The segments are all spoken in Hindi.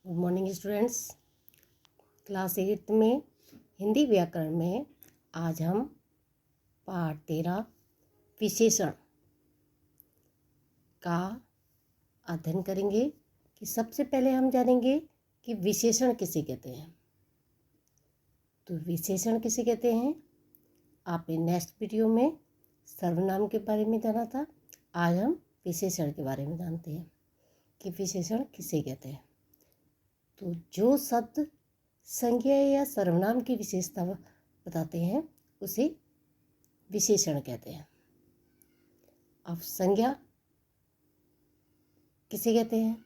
Good morning students. क्लास 8 में हिंदी व्याकरण में आज हम पाठ 13 विशेषण का अध्ययन करेंगे। कि सबसे पहले हम जानेंगे कि विशेषण किसे कहते हैं। तो विशेषण किसे कहते हैं, आपने नेक्स्ट वीडियो में सर्वनाम के बारे में जाना था। आज हम विशेषण के बारे में जानते हैं कि विशेषण किसे कहते हैं। तो जो शब्द संज्ञा या सर्वनाम की विशेषता बताते हैं उसे विशेषण कहते हैं। अब संज्ञा किसे कहते हैं,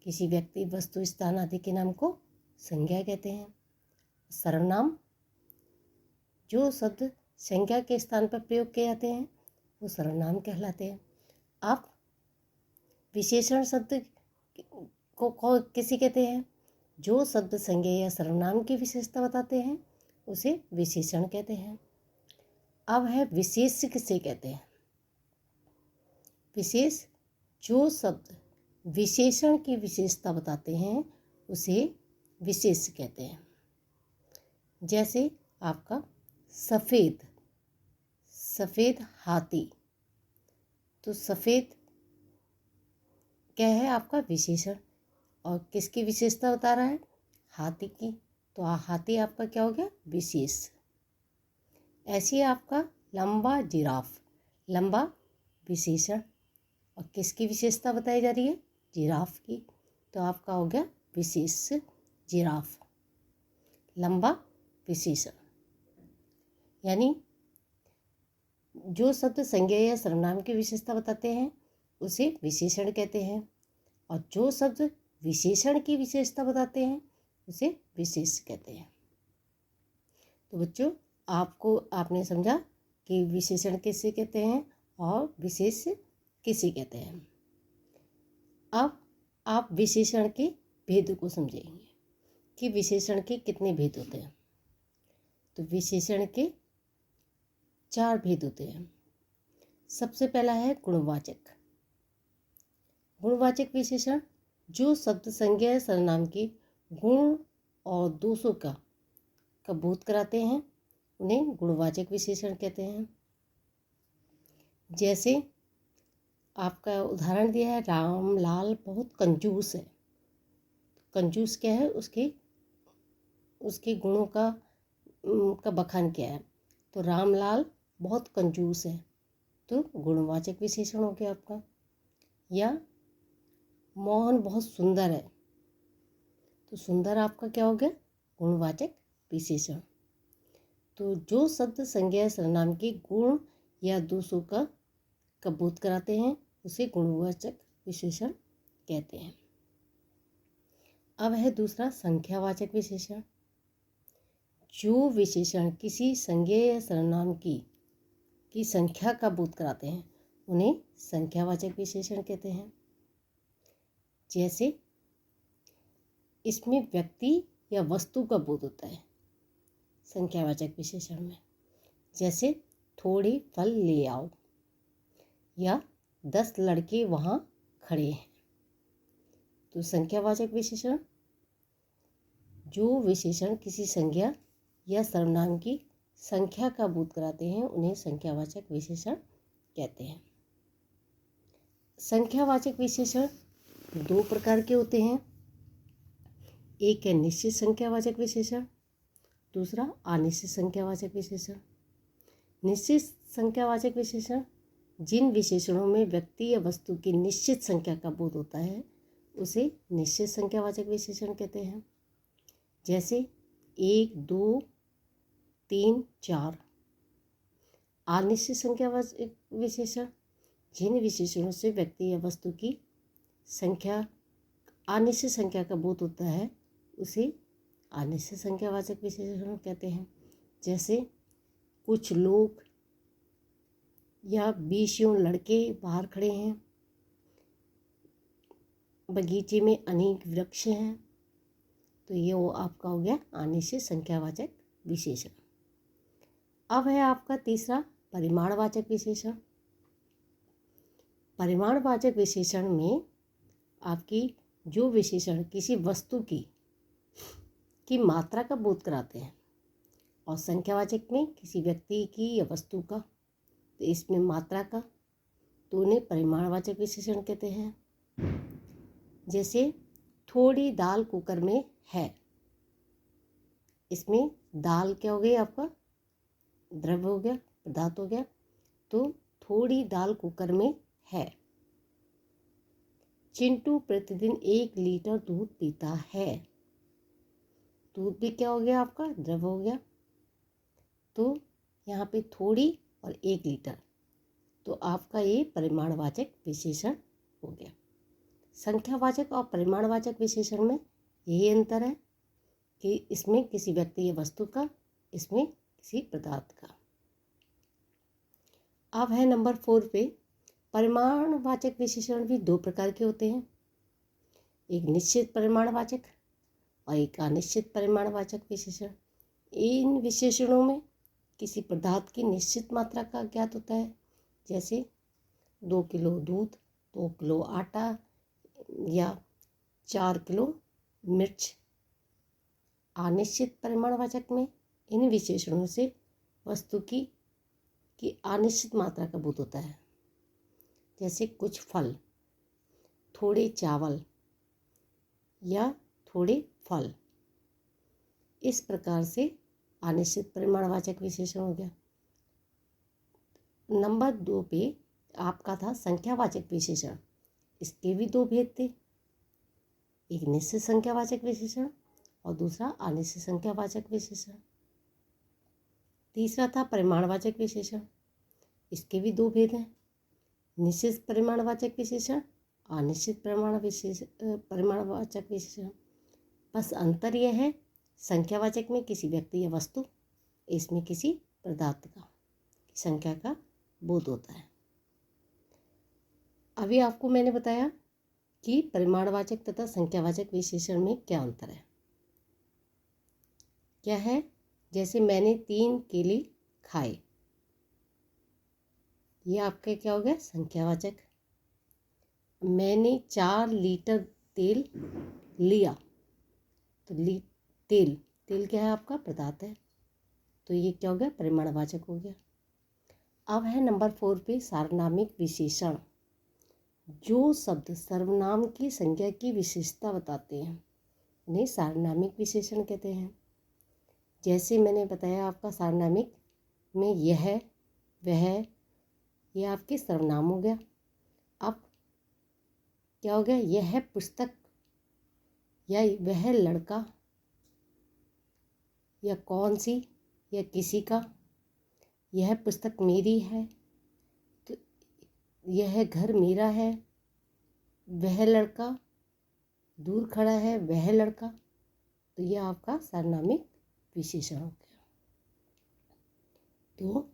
किसी व्यक्ति, वस्तु, स्थान आदि के नाम को संज्ञा कहते हैं। सर्वनाम जो शब्द संज्ञा के स्थान पर प्रयोग किए जाते हैं वो सर्वनाम कहलाते हैं। अब विशेषण शब्द को किसे कहते हैं, जो शब्द संज्ञा या सर्वनाम की विशेषता बताते हैं उसे विशेषण कहते हैं। अब है विशेष किसे कहते हैं। विशेष जो शब्द विशेषण की विशेषता बताते हैं उसे विशेष कहते हैं। जैसे आपका सफ़ेद, सफ़ेद हाथी, तो सफ़ेद क्या है आपका विशेषण, और किसकी विशेषता बता रहा है, हाथी की, तो हाथी आपका क्या हो गया, विशेष। ऐसे आपका लंबा जिराफ, लंबा विशेषण, और किसकी विशेषता बताई जा रही है, जिराफ की, तो आपका हो गया विशेष जिराफ, लंबा विशेषण। यानी जो शब्द संज्ञा या सर्वनाम की विशेषता बताते हैं उसे विशेषण कहते हैं, और जो शब्द विशेषण की विशेषता बताते हैं उसे विशेष कहते हैं। तो बच्चों, आपने समझा कि विशेषण किसे कहते हैं और विशेष किसे कहते हैं। अब आप विशेषण के भेद को समझेंगे कि विशेषण के कितने भेद होते हैं। तो विशेषण के 4 भेद होते हैं। सबसे पहला है गुणवाचक। गुणवाचक विशेषण जो शब्द संज्ञा या सर्वनाम के गुण और दोषों का बोध कराते हैं उन्हें गुणवाचक विशेषण कहते हैं। जैसे आपका उदाहरण दिया है, रामलाल बहुत कंजूस है। कंजूस क्या है, उसके गुणों का बखान किया है, तो रामलाल बहुत कंजूस है, तो गुणवाचक विशेषण हो गया आपका। या मोहन बहुत सुंदर है, तो सुंदर आपका क्या हो गया, गुणवाचक विशेषण। तो जो शब्द संज्ञा या सर्वनाम के गुण या दोषों का बोध कराते हैं उसे गुणवाचक विशेषण कहते हैं। अब है दूसरा संख्यावाचक विशेषण। जो विशेषण किसी संज्ञा या सर्वनाम की संख्या का बोध कराते हैं उन्हें संख्यावाचक विशेषण कहते हैं। जैसे इसमें व्यक्ति या वस्तु का बोध होता है संख्यावाचक विशेषण में। जैसे थोड़े फल ले आओ, या 10 लड़के वहाँ खड़े हैं। तो संख्यावाचक विशेषण जो विशेषण किसी संज्ञा या सर्वनाम की संख्या का बोध कराते हैं उन्हें संख्यावाचक विशेषण कहते हैं। संख्यावाचक विशेषण 2 प्रकार के होते हैं। एक है निश्चित संख्यावाचक विशेषण, दूसरा अनिश्चित संख्यावाचक विशेषण। निश्चित संख्यावाचक विशेषण जिन विशेषणों में व्यक्ति या वस्तु की निश्चित संख्या का बोध होता है उसे निश्चित संख्यावाचक विशेषण कहते हैं। जैसे 1, 2, 3, 4। अनिश्चित संख्यावाचक विशेषण जिन विशेषणों से व्यक्ति या वस्तु की संख्या, अनिश्चित संख्या का बोध होता है उसे अनिश्चित संख्यावाचक विशेषण कहते हैं। जैसे कुछ लोग या 20 लड़के बाहर खड़े हैं, बगीचे में अनेक वृक्ष हैं, तो ये वो आपका हो गया अनिश्चित संख्यावाचक विशेषण। अब है आपका तीसरा परिमाणवाचक विशेषण। परिमाणवाचक विशेषण में आपकी जो विशेषण किसी वस्तु की मात्रा का बोध कराते हैं, और संख्यावाचक में किसी व्यक्ति की या वस्तु का, तो इसमें मात्रा का, तो उन्हें परिमाणवाचक विशेषण कहते हैं। जैसे थोड़ी दाल कुकर में है, इसमें दाल क्या हो गई आपका, द्रव्य हो गया, पदार्थ हो गया, तो थोड़ी दाल कुकर में है। चिंटू प्रतिदिन 1 लीटर दूध पीता है, दूध भी क्या हो गया आपका, द्रव्य हो गया, तो यहाँ पे थोड़ी और 1 लीटर, तो आपका ये परिमाणवाचक विशेषण हो गया। संख्यावाचक और परिमाणवाचक विशेषण में यही अंतर है कि इसमें किसी व्यक्ति या वस्तु का, इसमें किसी पदार्थ का। अब है नंबर 4 पे, परिमाणवाचक विशेषण भी 2 प्रकार के होते हैं, एक निश्चित परिमाणवाचक और एक अनिश्चित परिमाणवाचक विशेषण। इन विशेषणों में किसी पदार्थ की निश्चित मात्रा का ज्ञात होता है, जैसे 2 किलो दूध, 2 किलो आटा या 4 किलो मिर्च। अनिश्चित परिमाणवाचक में इन विशेषणों से वस्तु की अनिश्चित मात्रा का बोध होता है, जैसे कुछ फल, थोड़े चावल या थोड़े फल। इस प्रकार से अनिश्चित परिमाणवाचक विशेषण हो गया। नंबर 2 पे आपका था संख्यावाचक विशेषण। इसके भी 2 भेद थे, एक निश्चित संख्यावाचक विशेषण और दूसरा अनिश्चित संख्यावाचक विशेषण। तीसरा था परिमाणवाचक विशेषण। इसके भी 2 भेद हैं, निश्चित परिमाणवाचक विशेषण, अनिश्चित परिमाणवाचक विशेषण। बस अंतर यह है, संख्यावाचक में किसी व्यक्ति या वस्तु, इसमें किसी पदार्थ का संख्या का बोध होता है। अभी आपको मैंने बताया कि परिमाणवाचक तथा संख्यावाचक विशेषण में क्या अंतर है। क्या है, जैसे मैंने 3 केले खाए, ये आपका क्या हो गया, संख्यावाचक। मैंने 4 लीटर तेल लिया, तो तेल क्या है आपका, पदार्थ है, तो ये क्या हो गया, परिमाणवाचक हो गया। अब है नंबर 4 पे सार्वनामिक विशेषण। जो शब्द सर्वनाम की संज्ञा की विशेषता बताते हैं उन्हें सार्वनामिक विशेषण कहते हैं। जैसे मैंने बताया आपका सार्वनामिक में यह, वह, यह आपके सर्वनाम हो गया। अब क्या हो गया, यह पुस्तक या वह लड़का या कौन सी या किसी का, यह पुस्तक मेरी है, तो यह घर मेरा है, वह लड़का दूर खड़ा है, वह लड़का, तो यह आपका सार्वनामिक विशेषण हो गया। तो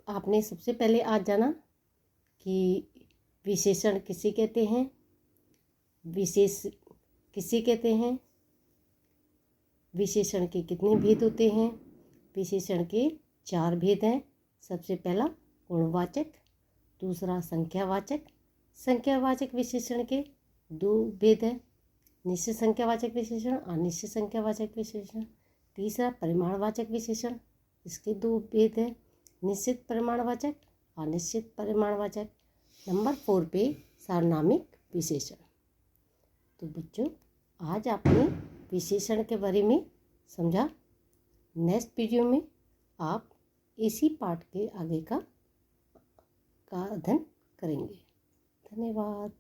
आपने सबसे पहले आज जाना कि विशेषण किसे कहते हैं, विशेष किसे कहते हैं, विशेषण के कितने भेद होते हैं। विशेषण के 4 भेद हैं। सबसे पहला गुणवाचक, दूसरा संख्यावाचक। संख्यावाचक विशेषण के 2 भेद हैं, निश्चित संख्यावाचक विशेषण, अनिश्चित संख्यावाचक विशेषण। तीसरा परिमाणवाचक विशेषण, इसके 2 भेद हैं, निश्चित परिमाणवाचक, अनिश्चित परिमाणवाचक। नंबर 4 पे सार्वनामिक विशेषण। तो बच्चों, आज आपने विशेषण के बारे में समझा। नेक्स्ट वीडियो में आप इसी पाठ के आगे का अध्ययन करेंगे। धन्यवाद।